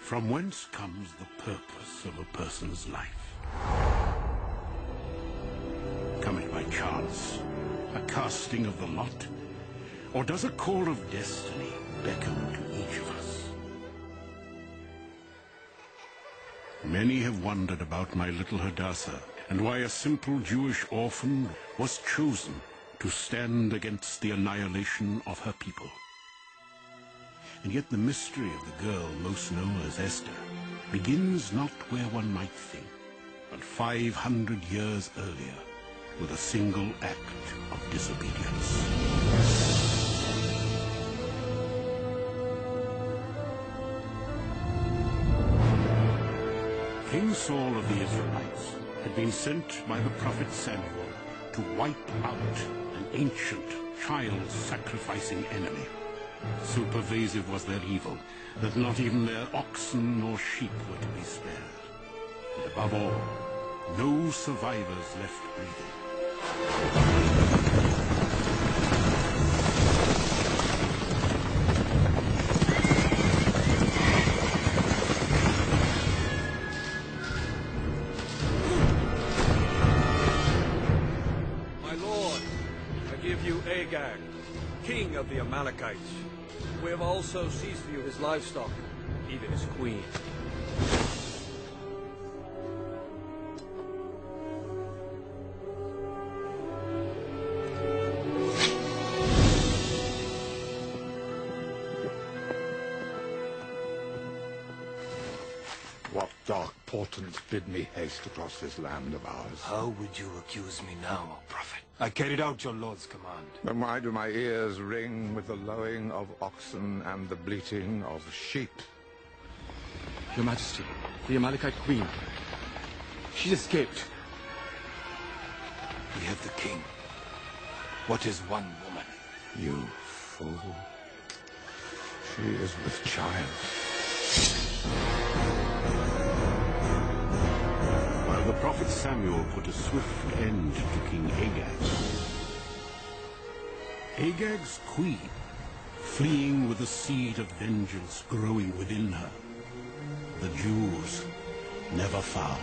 From whence comes the purpose of a person's life? Come it by chance, a casting of the lot? Or does a call of destiny beckon to each of us? Many have wondered about my little Hadassah, and why a simple Jewish orphan was chosen to stand against the annihilation of her people. And yet the mystery of the girl most known as Esther begins not where one might think, but 500 years earlier, with a single act of disobedience. King Saul of the Israelites had been sent by the prophet Samuel to wipe out an ancient, child-sacrificing enemy. So pervasive was their evil that not even their oxen nor sheep were to be spared. And above all, no survivors left breathing. Agag, king of the Amalekites. We have also seized for you his livestock, even his queen. What dark portents bid me haste across this land of ours? How would you accuse me now, O prophet? I carried out your Lord's command. Then why do my ears ring with the lowing of oxen and the bleating of sheep? Your Majesty, the Amalekite queen. She escaped. We have the king. What is one woman? You fool. She is with child. The prophet Samuel put a swift end to King Agag. Agag's queen, fleeing with the seed of vengeance growing within her, the Jews never found.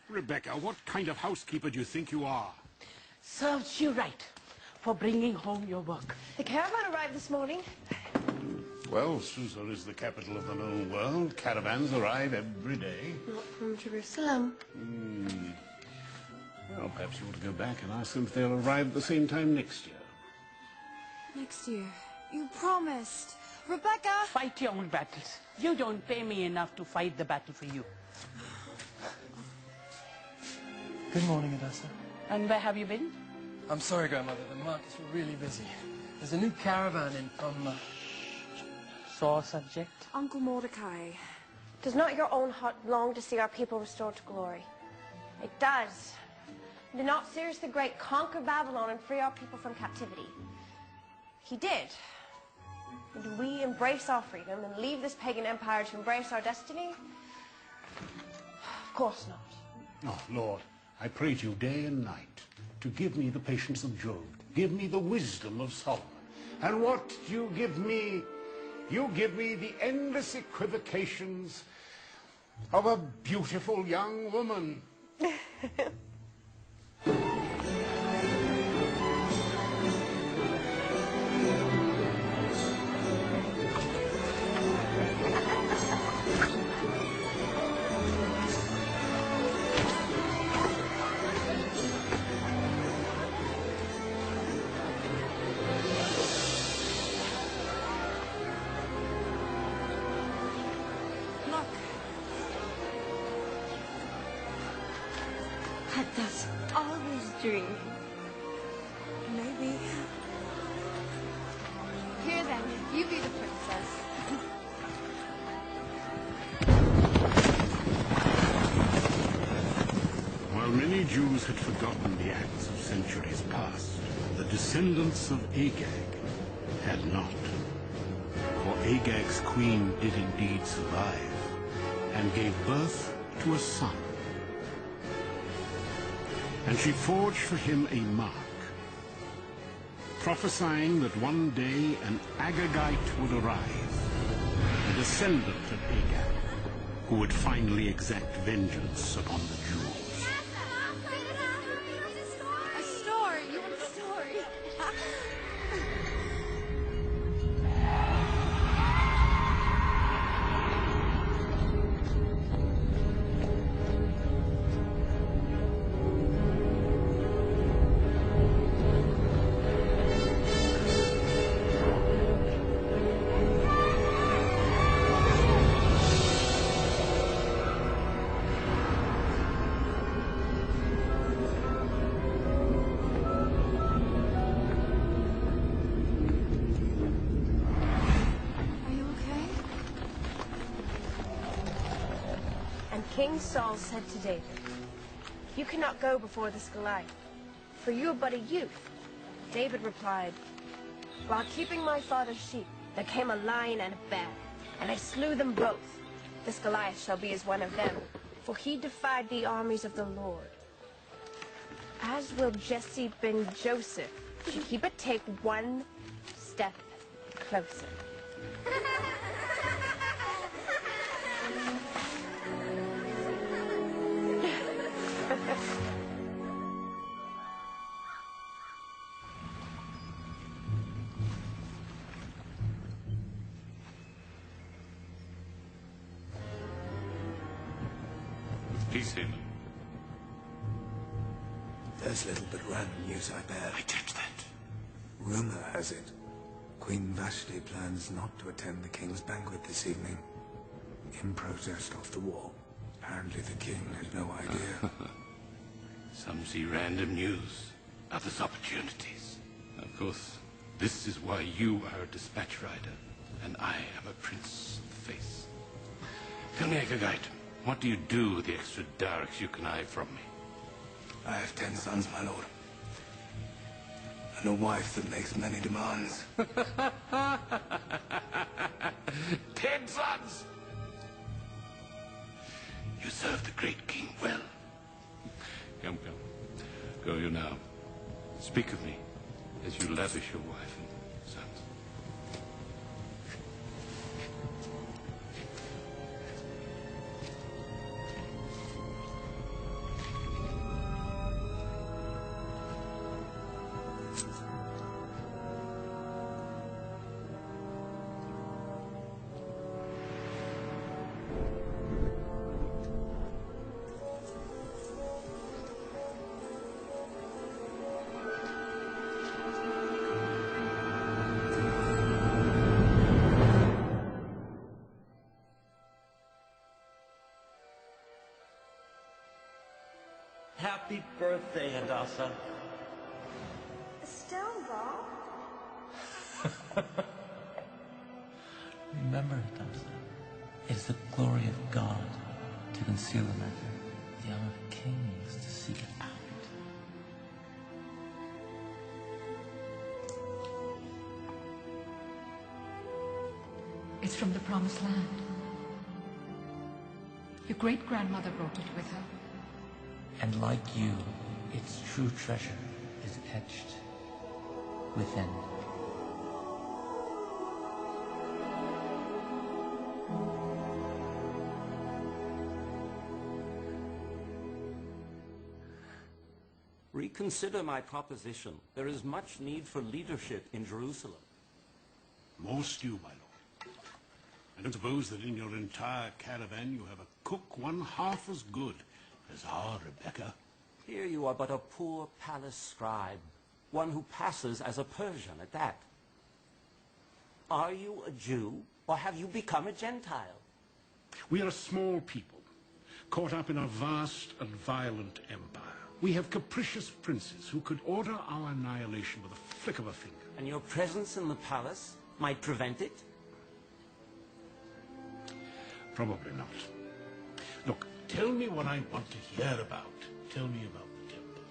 Rebecca, what kind of housekeeper do you think you are? Serves you right for bringing home your work. The caravan arrived this morning. Well, Susa is the capital of the known world. Caravans arrive every day. Not from Jerusalem. Well, perhaps you ought to go back and ask them if they'll arrive at the same time next year. Next year. You promised. Rebecca! Fight your own battles. You don't pay me enough to fight the battle for you. Good morning, Hadassah. And where have you been? I'm sorry, Grandmother. The markets were really busy. There's a new caravan in from... Sore subject. Uncle Mordecai. Does not your own heart long to see our people restored to glory? It does. Did not Cyrus the Great conquer Babylon and free our people from captivity? He did. And do we embrace our freedom and leave this pagan empire to embrace our destiny? Of course not. Oh, Lord, I pray to you day and night to give me the patience of Job, give me the wisdom of Solomon. And what do you give me? You give me the endless equivocations of a beautiful young woman. That's all his dream. Maybe. Here then, you be the princess. While many Jews had forgotten the acts of centuries past, the descendants of Agag had not. For Agag's queen did indeed survive, and gave birth to a son. And she forged for him a mark, prophesying that one day an Agagite would arise, a descendant of Agag, who would finally exact vengeance upon the Jews. A story. You want a story? King Saul said to David, "You cannot go before this Goliath, for you are but a youth." David replied, "While keeping my father's sheep, there came a lion and a bear, and I slew them both. This Goliath shall be as one of them, for he defied the armies of the Lord. As will Jesse ben Joseph, should he but take one step closer." Please, Lila. There's little but random news I bear. I judge that. Rumor has it, Queen Vashti plans not to attend the king's banquet this evening, in protest of the war. Apparently the king has no idea. Some see random news, others opportunities. Of course, this is why you are a dispatch rider, and I am a prince of the face. Tell me, Agagite, what do you do with the extra darks you connive from me? I have 10 sons, my lord. And a wife that makes many demands. 10 sons! You serve the great king well. Come, come. Go you now. Speak of me as you lavish your wife and sons. Happy birthday, Hadassah. Still, Bob? Remember, Hadassah, it is the glory of God to conceal the matter, the honor of kings to seek it out. It's from the Promised Land. Your great-grandmother brought it with her. And like you, its true treasure is etched within. Reconsider my proposition. There is much need for leadership in Jerusalem. More stew, my lord. I don't suppose that in your entire caravan you have a cook one half as good as our Rebecca. Here you are but a poor palace scribe, one who passes as a Persian at that. Are you a Jew, or have you become a Gentile? We are a small people, caught up in a vast and violent empire. We have capricious princes who could order our annihilation with a flick of a finger. And your presence in the palace might prevent it? Probably not. Look, tell me what I want to hear about. Tell me about the temple.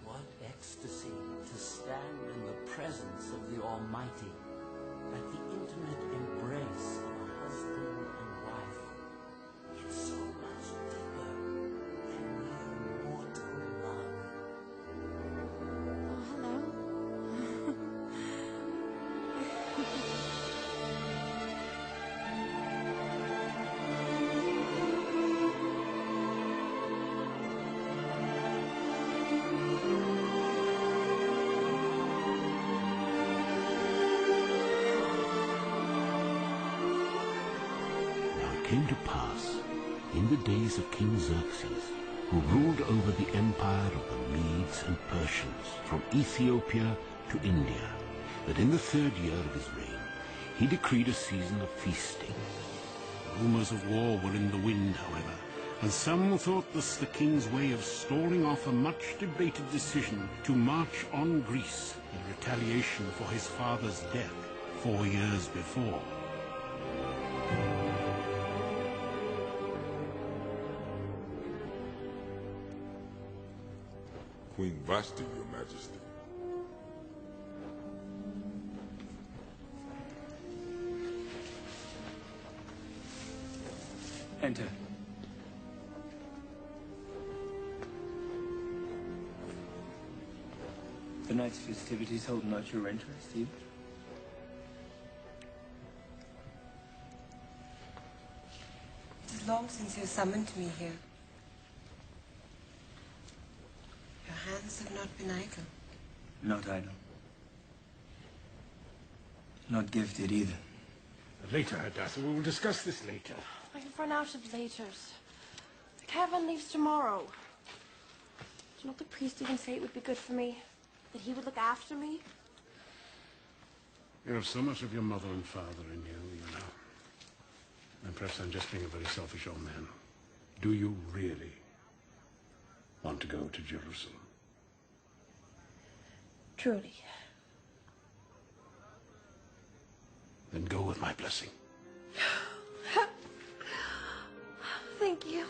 What ecstasy to stand in the presence of the Almighty, at the intimate embrace of a husband and wife. It's so much deeper than mere mortal love. Oh, hello. Came to pass, in the days of King Xerxes, who ruled over the empire of the Medes and Persians from Ethiopia to India, that in the 3rd year of his reign, he decreed a season of feasting. Rumors of war were in the wind, however, and some thought this the king's way of stalling off a much-debated decision to march on Greece in retaliation for his father's death 4 years before. Queen Vashti, Your Majesty. Enter. The night's festivities hold not your interest, you? It is long since you summoned me here. Your hands have not been idle. Not idle. Not gifted either. Later, Hadassah. We will discuss this later. I've run out of laters. The caravan leaves tomorrow. Did not the priest even say it would be good for me? That he would look after me? You have so much of your mother and father in you, you know. And perhaps I'm just being a very selfish old man. Do you really want to go to Jerusalem? Truly. Then go with my blessing. Thank you.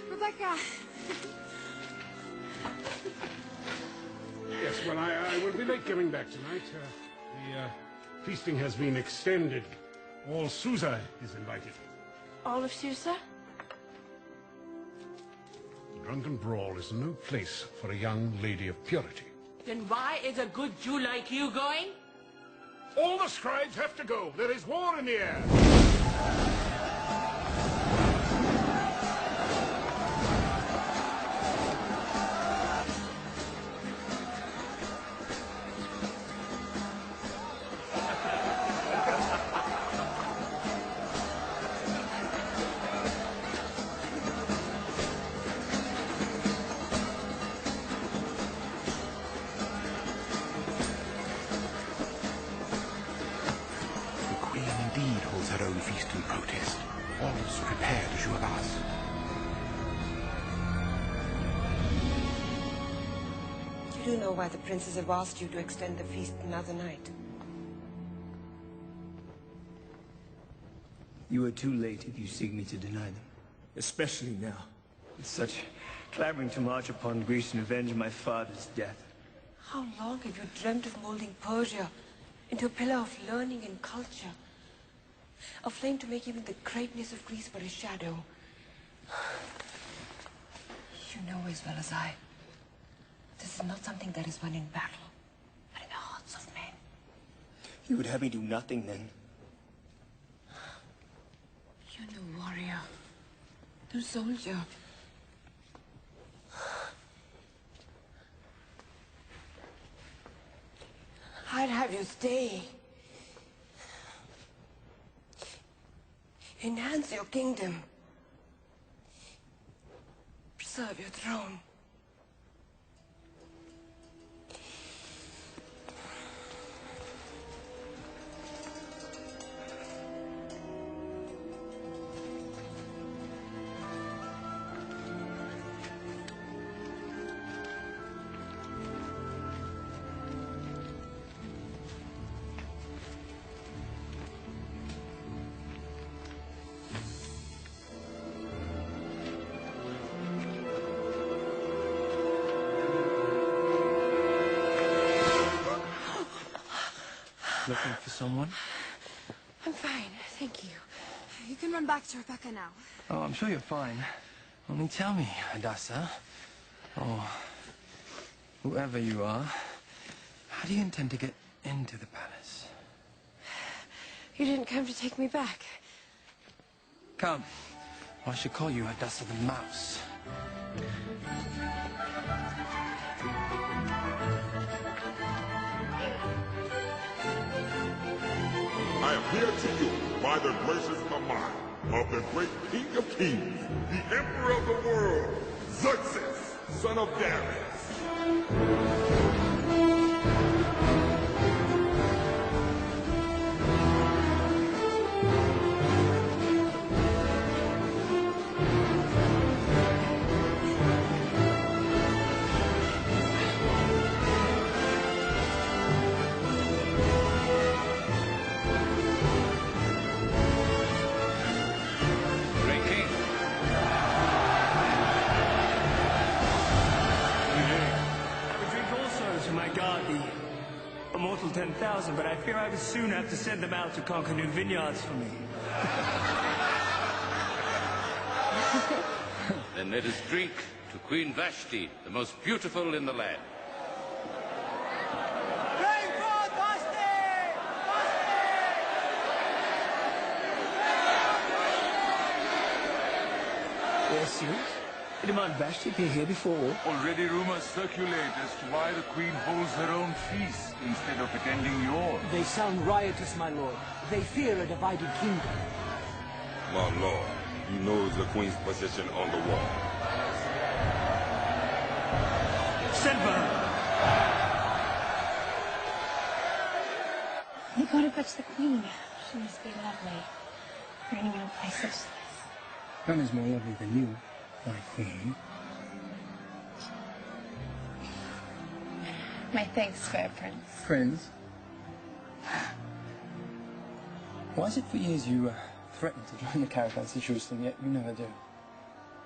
Rebecca. Yes, well, I will be late coming back tonight. The feasting has been extended. All Susa is invited. All of Susa? Drunken brawl is no place for a young lady of purity. Then why is a good Jew like you going? All the scribes have to go. There is war in the air. You do know why the princes have asked you to extend the feast another night. You are too late if you seek me to deny them. Especially now, with such clamoring to march upon Greece and avenge my father's death. How long have you dreamt of molding Persia into a pillar of learning and culture? A flame to make even the greatness of Greece but a shadow. You know as well as I, this is not something that is won in battle, but in the hearts of men. You would have me do nothing then? You're no warrior, no soldier. I'd have you stay. Enhance your kingdom. Preserve your throne. Looking for someone? I'm fine, thank you. You can run back to Rebecca now. Oh, I'm sure you're fine. Only tell me, Hadassah, or whoever you are, how do you intend to get into the palace? You didn't come to take me back. Come. Or I should call you Hadassah the Mouse. I appeal to you by the gracious command of the great King of Kings, the Emperor of the world, Xerxes, son of Darius. Immortal 10,000, but I fear I will soon have to send them out to conquer new vineyards for me. Then let us drink to Queen Vashti, the most beautiful in the land. Yes, you? You demand Vashti be here before all? Already rumors circulate as to why the Queen holds her own feast instead of attending yours. They sound riotous, my lord. They fear a divided kingdom. My lord, you know the Queen's position on the wall. Send for her! You gotta fetch the Queen. She must be lovely for anyone who plays such as this. None is more lovely than you, my queen. My thanks, fair prince. Prince? Why is it for years you threatened to join the caravans to Jerusalem, yet you never do?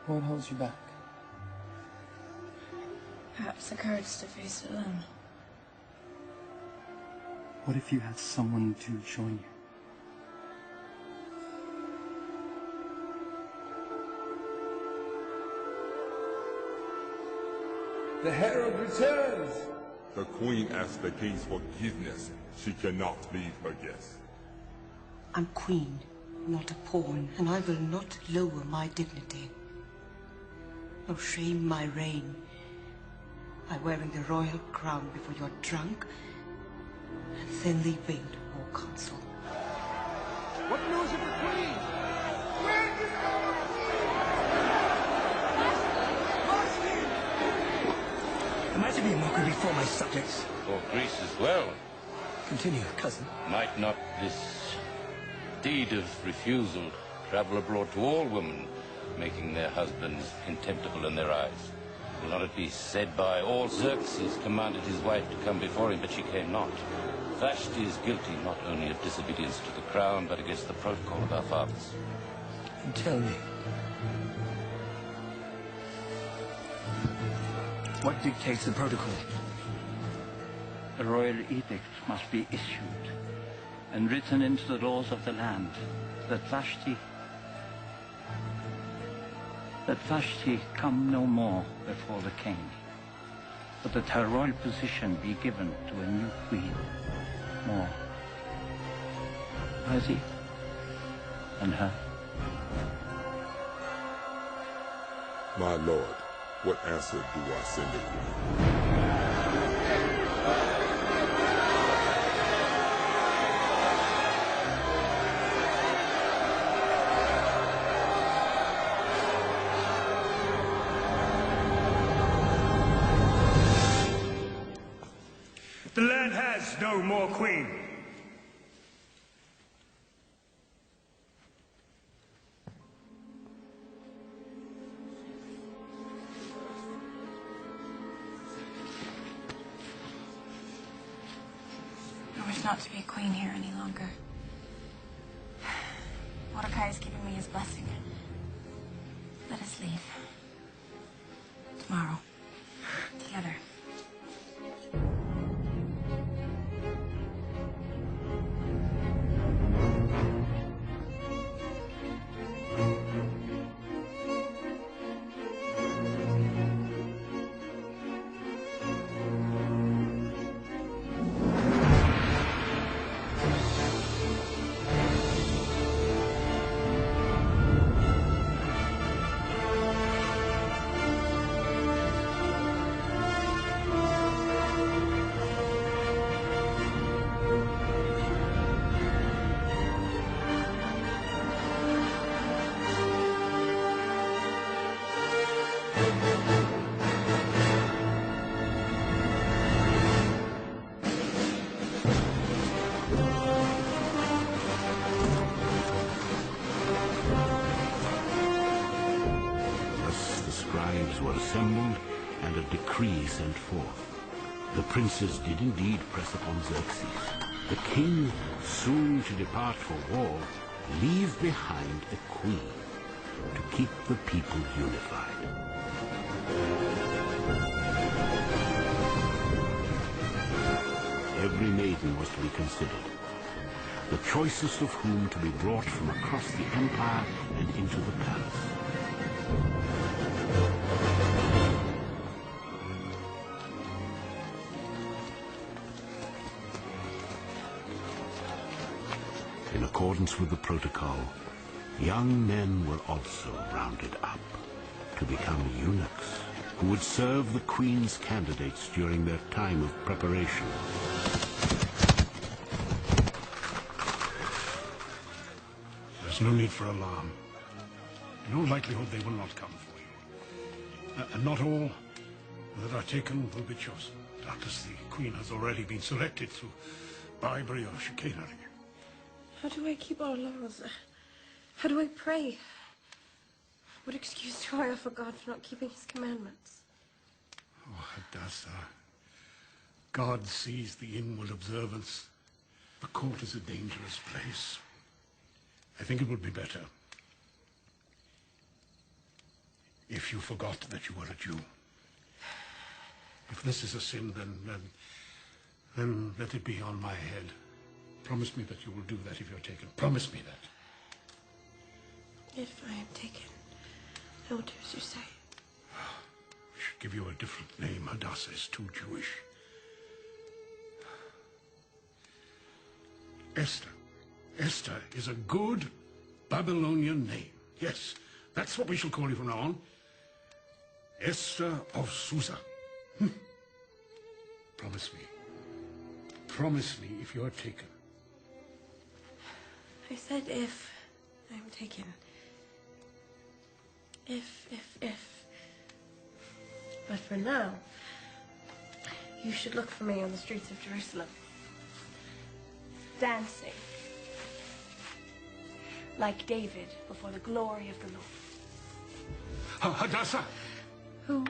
What holds you back? Perhaps the courage to face it alone. What if you had someone to join you? The herald returns! The Queen asks the King's forgiveness. She cannot leave her guests. I'm queen, not a pawn, and I will not lower my dignity, nor shame my reign by wearing the royal crown before you're drunk and thinly veiled war council. What news of the Queen? Imagine me a mockery before my subjects. For Greece as well. Continue, cousin. Might not this deed of refusal travel abroad to all women, making their husbands contemptible in their eyes? Will not it be said by all Xerxes commanded his wife to come before him, but she came not? Vashti is guilty not only of disobedience to the crown, but against the protocol of our fathers. And tell me, what dictates the protocol? A royal edict must be issued and written into the laws of the land that Vashti come no more before the king, but that her royal position be given to a new queen, more worthy than her. My lord, what answer do I send the Queen? The land has no more queen. I wish not to be queen here any longer. Mordecai has given me his blessing. Let us leave. Tomorrow. Together. assembled and a decree sent forth. The princes did indeed press upon Xerxes. The king, soon to depart for war, leave behind a queen to keep the people unified. Every maiden was to be considered, the choicest of whom to be brought from across the empire and into the palace. In accordance with the protocol, young men were also rounded up to become eunuchs who would serve the queen's candidates during their time of preparation. There's no need for alarm. In all likelihood, they will not come for you. And not all that are taken will be chosen. Doubtless the queen has already been selected through bribery or chicanery. How do I keep our laws? How do I pray? What excuse do I offer God for not keeping his commandments? Oh, Hadassah, God sees the inward observance. The court is a dangerous place. I think it would be better if you forgot that you were a Jew. If this is a sin, then let it be on my head. Promise me that you will do that if you're taken. Promise me that. If I am taken, I will do as you say. We should give you a different name. Hadassah is too Jewish. Esther. Esther is a good Babylonian name. Yes, that's what we shall call you from now on. Esther of Susa. Promise me. Promise me if you're taken. I said if I'm taken. If. But for now, you should look for me on the streets of Jerusalem. Dancing. Like David before the glory of the Lord. Hadassah! Who?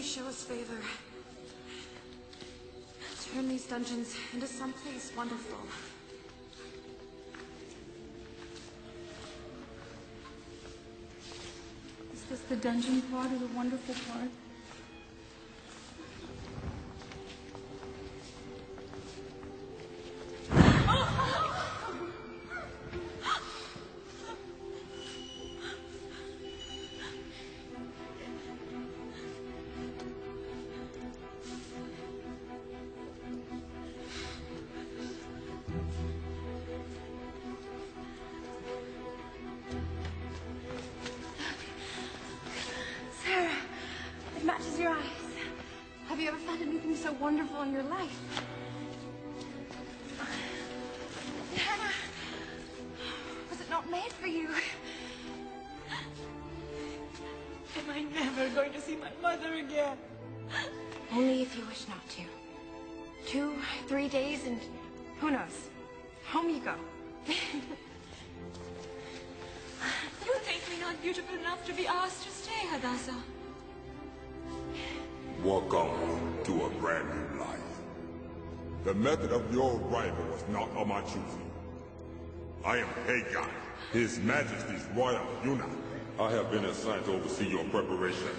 Show us favor. Turn these dungeons into someplace wonderful. Is this the dungeon part or the wonderful part? Wonderful in your life. Hannah, was it not made for you? Am I never going to see my mother again? Only if you wish not to. 2, 3 days and who knows? Home you go. You think me not beautiful enough to be asked to stay, Hadassah? Welcome to a brand new life. The method of your arrival was not of my choosing. I am Hagar, His Majesty's royal eunuch. I have been assigned to oversee your preparation.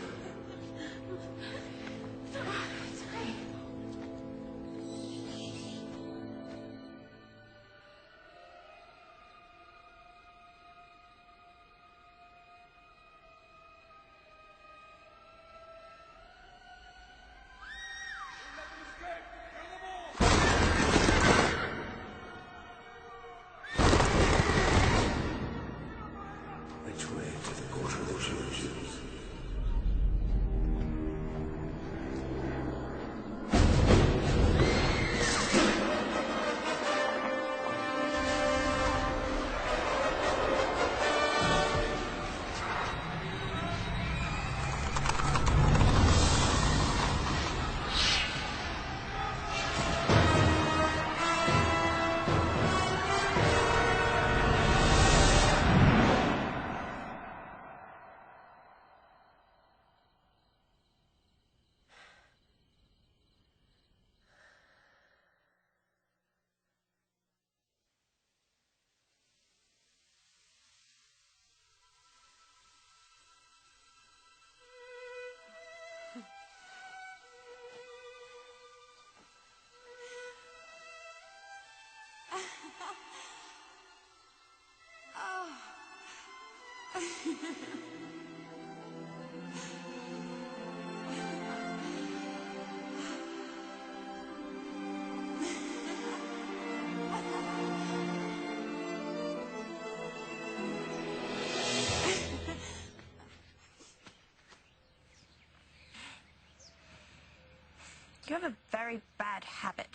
You have a very bad habit.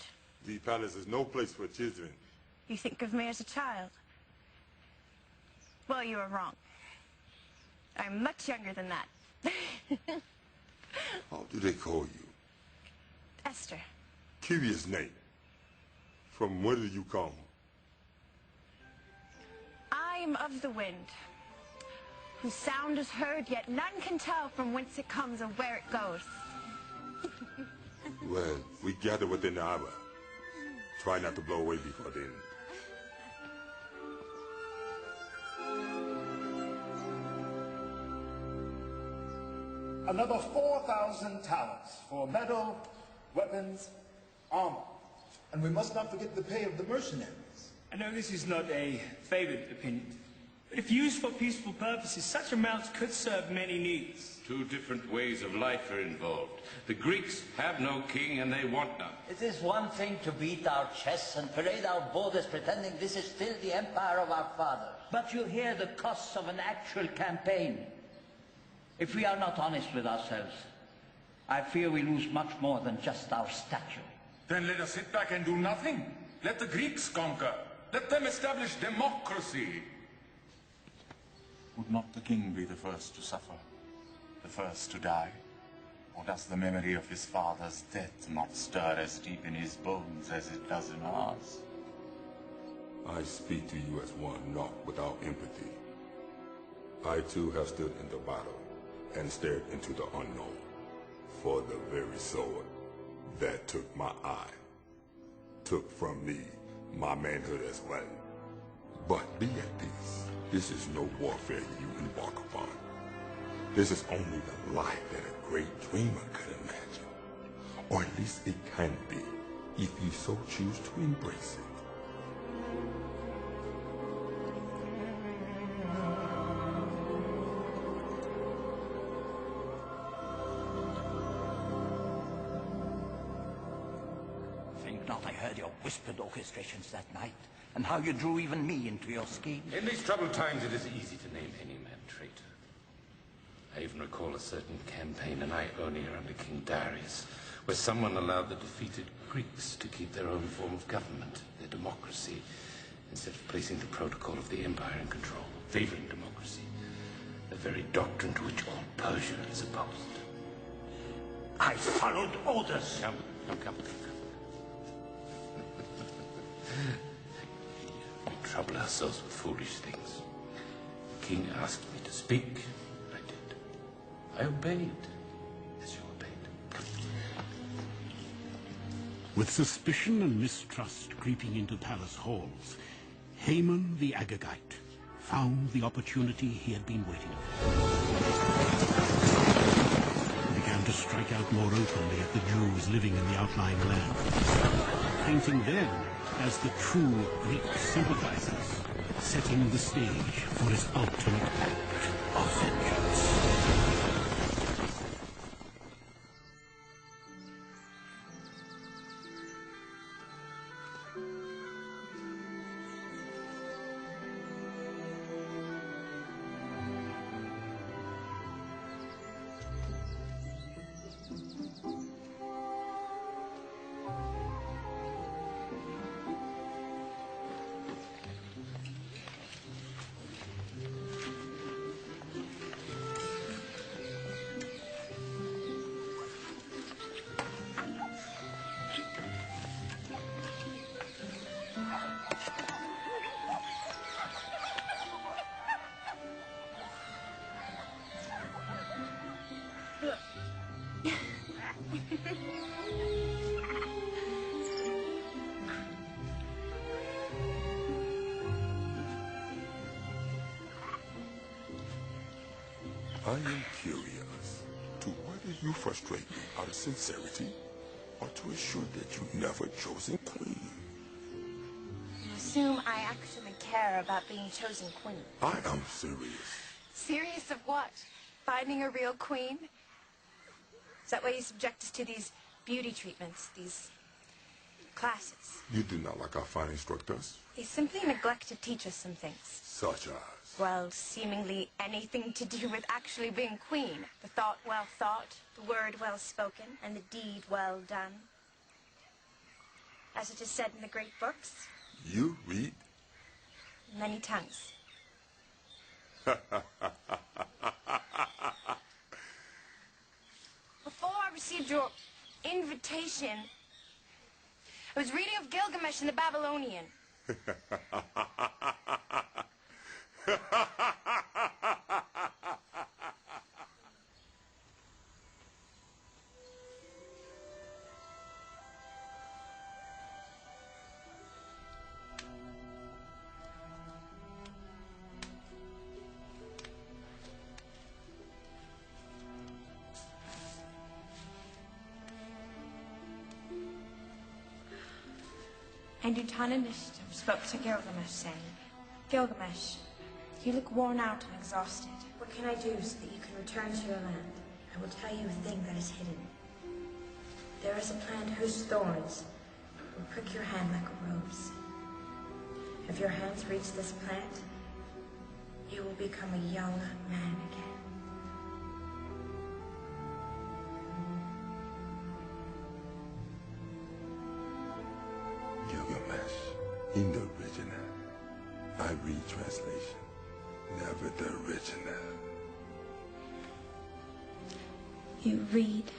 The palace is no place for children. You think of me as a child? Well, you are wrong. I'm much younger than that. How do they call you? Esther. Curious name. From where do you come? I am of the wind, whose sound is heard, yet none can tell from whence it comes or where it goes. Well, we gather within the hour. Try not to blow away before then. Another 4,000 talents for metal, weapons, armor. And we must not forget the pay of the mercenaries. I know this is not a favored opinion, but if used for peaceful purposes, such amounts could serve many needs. Two different ways of life are involved. The Greeks have no king and they want none. It is one thing to beat our chests and parade our borders pretending this is still the empire of our fathers. But you hear the costs of an actual campaign. If we are not honest with ourselves, I fear we lose much more than just our stature. Then let us sit back and do nothing. Let the Greeks conquer. Let them establish democracy. Would not the king be the first to suffer? The first to die? Or does the memory of his father's death not stir as deep in his bones as it does in ours? I speak to you as one not without empathy. I too have stood in the battle and stared into the unknown for the very sword that took my eye, took from me my manhood as well. But be at peace. This is no warfare you embark upon. This is only the life that a great dreamer could imagine. Or at least it can be, if you so choose to embrace it. Think not I heard your whispered orchestrations that night, and how you drew even me into your schemes. In these troubled times, it is easy to name any man traitor. I even recall a certain campaign in Ionia under King Darius, where someone allowed the defeated Greeks to keep their own form of government, their democracy, instead of placing the protocol of the empire in control, favoring democracy, the very doctrine to which all Persia is opposed. I followed orders. Come. We trouble ourselves with foolish things. The king asked me to speak. I did. I obeyed, as you obeyed. With suspicion and mistrust creeping into palace halls, Haman the Agagite found the opportunity he had been waiting for. He began to strike out more openly at the Jews living in the outlying land, painting them as the true Greek sympathizers, setting the stage for his ultimate act of vengeance. I am curious. To whether you frustrate me out of sincerity, or to assure that you never chosen queen. You assume I actually care about being chosen queen. I am serious. Serious of what? Finding a real queen? Is that why you subject us to these beauty treatments, these classes? You do not like our fine instructors? They simply neglect to teach us some things. Such as? Well, seemingly anything to do with actually being queen. The thought well thought, the word well spoken, and the deed well done. As it is said in the great books. You read? Many tongues. Before I received your invitation, I was reading of Gilgamesh and the Babylonian. And Utananishtim spoke to Gilgamesh, saying, Gilgamesh, you look worn out and exhausted. What can I do so that you can return to your land? I will tell you a thing that is hidden. There is a plant whose thorns will prick your hand like a rose. If your hands reach this plant, you will become a young man again. Gilgamesh, in the original. I read translation, never the original. You read?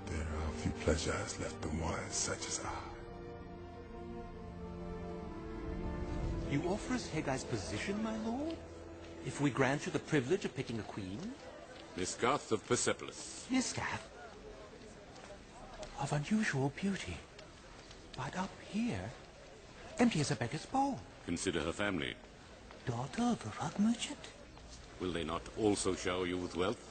There are few pleasures left to one such as I. You offer us Hagai's position, my lord? If we grant you the privilege of picking a queen? Niscath of Persepolis. Niscath? Of unusual beauty. But up here, empty as a beggar's bowl. Consider her family. Daughter of a rug merchant? Will they not also shower you with wealth?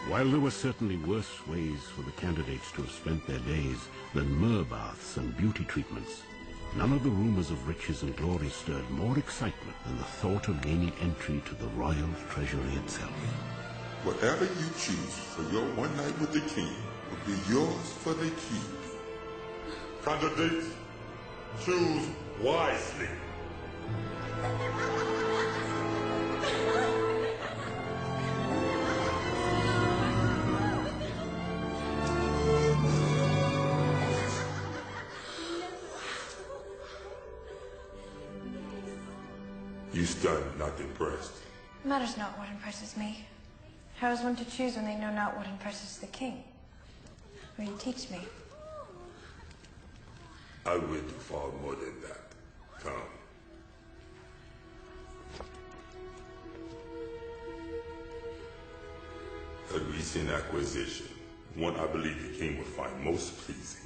While there were certainly worse ways for the candidates to have spent their days than myrrh baths and beauty treatments, none of the rumors of riches and glory stirred more excitement than the thought of gaining entry to the royal treasury itself. Whatever you choose for your one night with the king will be yours for the keep. Candidates, choose wisely. You stunned, not impressed. Matters not what impresses me. How is one to choose when they know not what impresses the king? Will you teach me? I will do far more than that. Come. recent acquisition, one I believe the king would find most pleasing.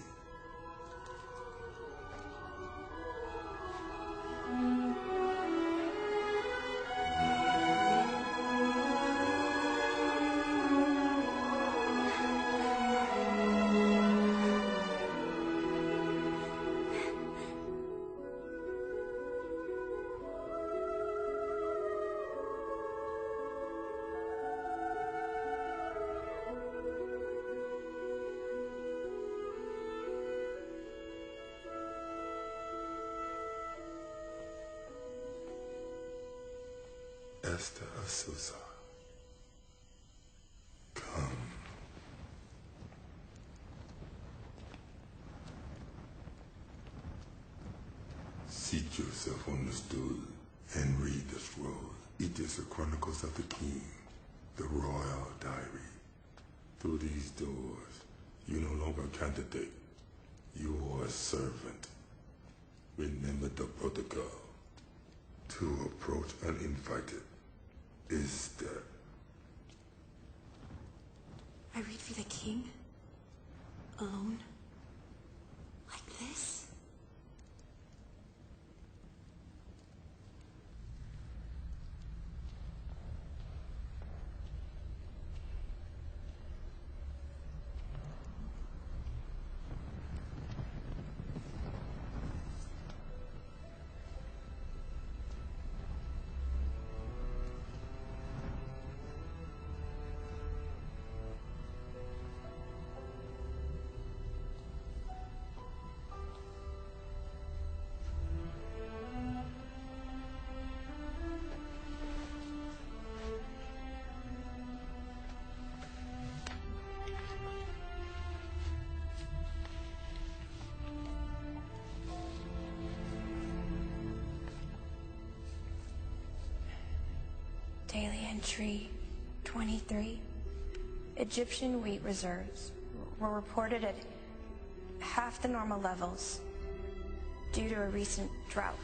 Esther Asusa, come. Seat yourself on the stool and read the scroll. It is the Chronicles of the King, the Royal Diary. Through these doors, you no longer a candidate. You are a servant. Remember the protocol. To approach uninvited is there. I read for the king? Alone? Like this? Daily entry 23. Egyptian wheat reserves were reported at half the normal levels due to a recent drought.